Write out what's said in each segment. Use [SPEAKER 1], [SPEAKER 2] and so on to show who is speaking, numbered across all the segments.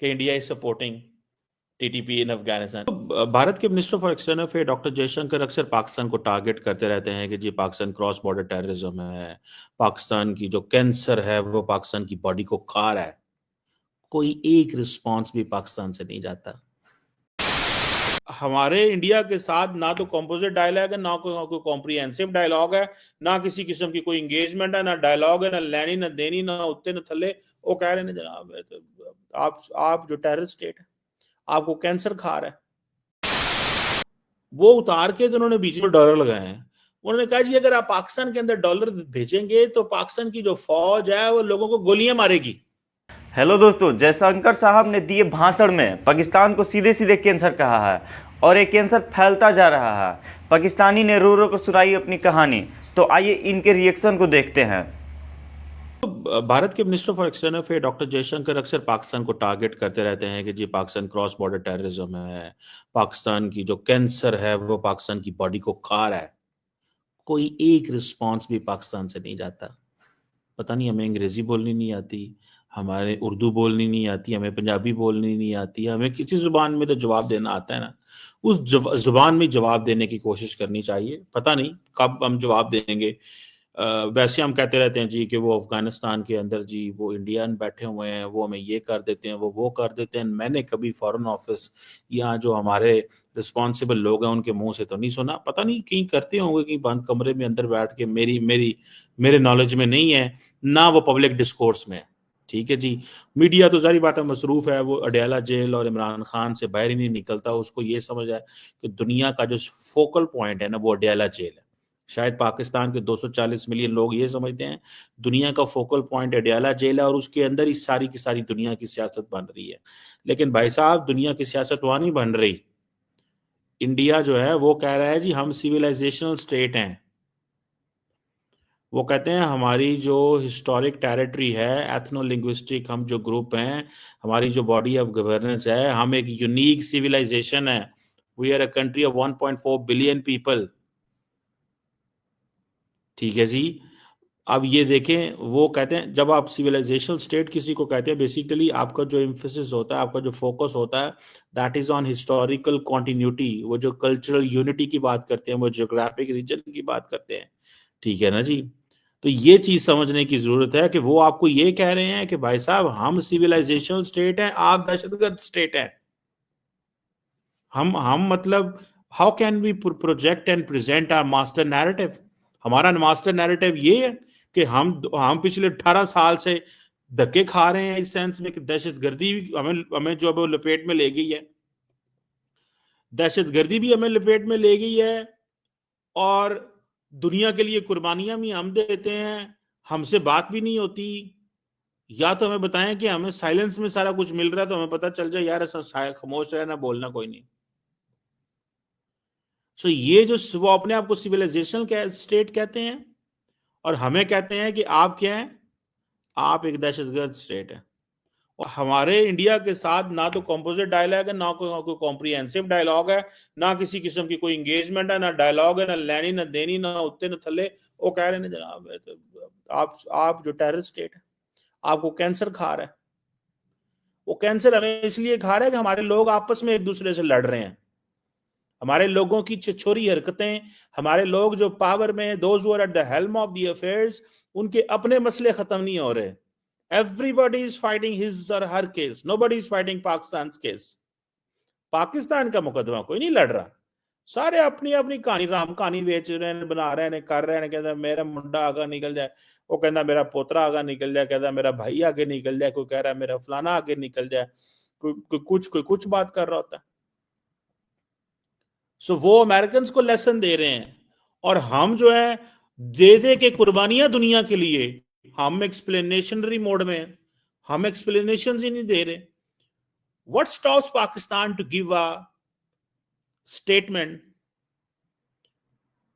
[SPEAKER 1] कि India is supporting TTP इन अफगानिस्तान। तो भारत के minister for external affair doctor Jaishankar अक्सर पाकिस्तान को टारगेट करते रहते हैं कि जी पाकिस्तान क्रॉस बॉर्डर टेररिज्म है, पाकिस्तान की जो कैंसर है वो पाकिस्तान की बॉडी को खा रहा है। कोई एक रिस्पॉन्स भी पाकिस्तान से नहीं जाता। हमारे इंडिया के साथ ना तो कॉम्पोजिट डायलॉग है, ना कोई कॉम्प्रिहेंसिव डायलॉग है, ना किसी किस्म की कोई इंगेजमेंट है, ना डायलॉग है, ना लेनी ना देनी, ना उत्ते ना थले। वो कह रहे हैं जनाब आप जो टेररिस्ट स्टेट है आपको कैंसर खा रहा है। वो उतार के तो उन्होंने बीच में डॉलर लगाए हैं। उन्होंने कहा जी अगर आप पाकिस्तान के अंदर डॉलर भेजेंगे तो पाकिस्तान की जो फौज है वो लोगों को गोलियां मारेगी।
[SPEAKER 2] हेलो दोस्तों, जयशंकर साहब ने दिए भाषण में पाकिस्तान को सीधे सीधे कैंसर कहा है और ये कैंसर फैलता जा रहा है। पाकिस्तानी ने रो रो कर सुनाई अपनी कहानी। तो आइए इनके रिएक्शन को देखते हैं।
[SPEAKER 1] भारत के minister for external affair doctor Jaishankar अक्सर पाकिस्तान को टारगेट करते रहते हैं कि जी पाकिस्तान क्रॉस बॉर्डर टेररिज्म है, पाकिस्तान की जो कैंसर है वो पाकिस्तान की बॉडी को खा रहा है। कोई एक रिस्पॉन्स भी पाकिस्तान से नहीं जाता। पता नहीं हमें अंग्रेजी बोलनी नहीं आती, हमारे उर्दू बोलनी नहीं आती, हमें पंजाबी बोलनी नहीं आती, हमें किसी जुबान में तो जवाब देना आता है ना, उस जुबान में जवाब देने की कोशिश करनी चाहिए। पता नहीं कब हम जवाब देंगे। वैसे हम कहते रहते हैं जी कि वो अफगानिस्तान के अंदर जी वो इंडियन बैठे हुए हैं, वो हमें ये कर देते हैं, वो कर देते हैं। मैंने कभी फॉरेन ऑफिस या जो हमारे रिस्पॉन्सिबल लोग हैं उनके मुंह से तो नहीं सुना। पता नहीं कहीं करते होंगे, कहीं बंद कमरे में अंदर बैठ के। मेरी मेरी मेरे नॉलेज में नहीं है, ना वो पब्लिक डिस्कोर्स में है। ठीक है जी। मीडिया तो सारी बात है मसरूफ है, वो अडयाला जेल और इमरान खान से बाहर ही नहीं निकलता। उसको ये समझ है कि दुनिया का जो फोकल पॉइंट है ना वो अडयाला जेल है। शायद पाकिस्तान के 240 मिलियन लोग ये समझते हैं दुनिया का फोकल पॉइंट अडयाला जेल है और उसके अंदर ही सारी की सारी दुनिया की सियासत बन रही है। लेकिन भाई साहब दुनिया की सियासत वहां नहीं बन रही। इंडिया जो है वो कह रहा है जी हम सिविलाइजेशनल स्टेट हैं। वो कहते हैं हमारी जो हिस्टोरिक टेरिटरी है, एथनो लिंग्विस्टिक हम जो ग्रुप हैं, हमारी जो बॉडी ऑफ गवर्नेंस है, हम एक यूनिक सिविलाइजेशन है। We are a country of 1.4 billion people. ठीक है जी। अब ये देखें, वो कहते हैं जब आप सिविलाइजेशनल स्टेट किसी को कहते हैं बेसिकली आपका जो एम्फेसिस होता है, आपका जो फोकस होता है that is on historical continuity. वो जो कल्चरल यूनिटी की बात करते हैं, वो जियोग्राफिक रीजन की बात करते हैं। ठीक है ना जी। तो ये चीज समझने की जरूरत है कि वो आपको ये कह रहे हैं कि भाई साहब हम सिविलाइजेशनल स्टेट हैं, आप दहशतगर्द स्टेट हैं। हम मतलब how can we project and present our master narrative. हमारा मास्टर नैरेटिव ये है कि हम पिछले 18 साल से धक्के खा रहे हैं इस सेंस में कि दहशतगर्दी भी हमें हमें जो है लपेट में ले गई है। दहशतगर्दी भी हमें लपेट में ले गई है और दुनिया के लिए कुर्बानियां भी हम देते हैं। हमसे बात भी नहीं होती। या तो हमें बताएं कि हमें साइलेंस में सारा कुछ मिल रहा है तो हमें पता चल जाए यार ऐसा खामोश रहना, बोलना कोई नहीं। सो ये जो वो अपने आप को सिविलाइजेशनल स्टेट कहते हैं और हमें कहते हैं कि आप क्या हैं, आप एक दहशतगर्द स्टेट है। और हमारे इंडिया के साथ ना तो कॉम्पोजिट डायलॉग है, ना कोई कॉम्प्रिहेंसिव डायलॉग है, ना किसी किस्म की कोई इंगेजमेंट है, ना डायलॉग है, ना लेनी ना देनी, ना उत्ते ना थले। वो कह रहे हैं जनाब आप जो टेररिस्ट स्टेट है आपको कैंसर खा रहा है। वो कैंसर हमें इसलिए खा रहा है कि हमारे लोग आपस में एक दूसरे से लड़ रहे हैं। हमारे लोगों की छिछोरी हरकतें, हमारे लोग जो पावर में, those who are at the helm of the affairs, उनके अपने मसले खत्म नहीं हो रहे। एवरीबॉडी इज फाइटिंग हिज और her case, nobody is fighting Pakistan case. Pakistan का मुकदमा कोई नहीं लड़ रहा। सारे अपनी अपनी कहानी राम कहानी बेच रहे हैं, बना रहे हैं, कर रहे हैं। कहता मेरा मुंडा आगा निकल जाए, वो कहता मेरा पोतरा आगा निकल जाए, कहता मेरा भाई आगे निकल जाए, कोई कह रहा है मेरा फलाना आगे निकल जाए, कोई कुछ बात कर रहा होता है। सो वो अमेरिकन को लेसन दे रहे हैं और हम जो है दे दे के कुर्बानियां दुनिया के लिए, हम एक्सप्लेनेशनरी मोड में हैं। हम एक्सप्लेनेशन ही नहीं दे रहे। What stops Pakistan to give a statement.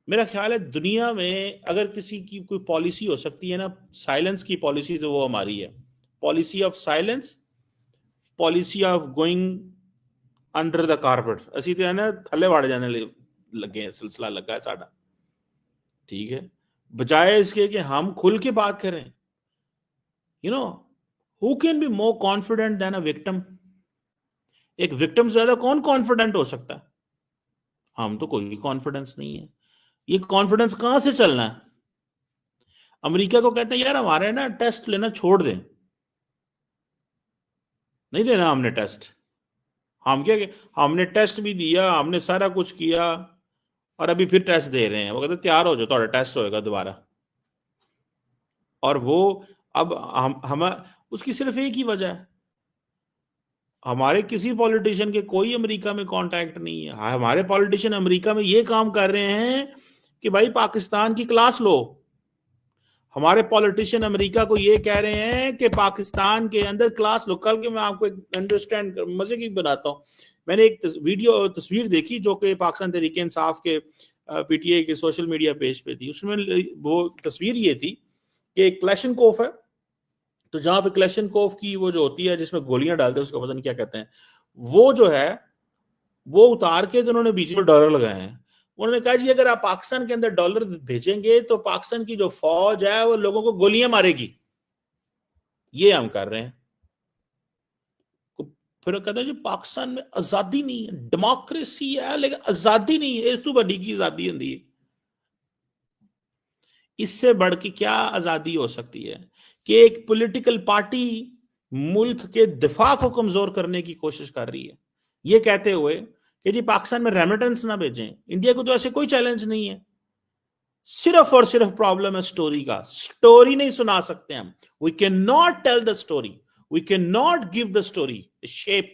[SPEAKER 1] मेरा ख्याल है दुनिया में अगर किसी की कोई पॉलिसी हो सकती है ना साइलेंस की पॉलिसी, तो वो हमारी है। Policy of silence, policy of going under the carpet. ਅਸੀਂ ਤੇ ਨਾ ਥੱਲੇ ਵੜ ਜਾਣੇ लगे हैं, सिलसिला लगा है साडा। ठीक है। बजाय इसके कि हम खुल के बात करें। You know who can be more confident than a victim. एक विक्टिम से ज्यादा कौन कॉन्फिडेंट हो सकता है? हम तो कोई कॉन्फिडेंस नहीं है। ये कॉन्फिडेंस कहां से चलना है? अमेरिका को कहते हैं यार हमारे ना टेस्ट लेना छोड़ दें, नहीं देना हमने टेस्ट। हम क्या, हमने टेस्ट भी दिया, हमने सारा कुछ किया, और अभी फिर टेस्ट दे रहे हैं। वो कहते तैयार हो जाओ, थोड़ा टेस्ट होएगा दोबारा। और वो अब हम उसकी सिर्फ एक ही वजह है, हमारे किसी पॉलिटिशियन के कोई अमेरिका में कांटेक्ट नहीं है। हमारे पॉलिटिशियन अमेरिका में ये काम कर रहे हैं कि भाई पाकिस्तान की क्लास लो। हमारे पॉलिटिशियन अमेरिका को ये कह रहे हैं कि पाकिस्तान के अंदर क्लास लो। कल के मैं आपको एक अंडरस्टैंड मजे की बनाता हूँ। मैंने एक तस्वीर देखी जो कि पाकिस्तान तहरीक इंसाफ के पीटीआई के सोशल मीडिया पेज पे थी। उसमें वो तस्वीर ये थी कि एक क्लैशनकोफ है, तो जहां पे क्लैशनकोफ की वो जो होती है जिसमें गोलियां डालते हैं, उसको पता नहीं क्या कहते हैं, वो जो है वो उतार के तो उन्होंने बीच में डॉलर लगाए हैं। उन्होंने कहा जी अगर आप पाकिस्तान के अंदर डॉलर भेजेंगे तो पाकिस्तान की जो फौज है वो लोगों को गोलियां मारेगी। ये हम कर रहे हैं। फिर कहते हैं जी पाकिस्तान में आजादी नहीं है, डेमोक्रेसी है लेकिन आजादी नहीं है। इस तो बड़ी की आजादी होती है। इससे बढ़ के क्या आजादी हो सकती है कि एक पॉलिटिकल पार्टी मुल्क के दिफा को कमजोर करने की कोशिश कर रही है, ये कहते हुए कि जी पाकिस्तान में रेमिटेंस ना भेजें। इंडिया को तो ऐसे कोई चैलेंज नहीं है, सिर्फ और सिर्फ प्रॉब्लम है स्टोरी का। स्टोरी नहीं सुना सकते हम। We can not tell the story, we can not give the story shape.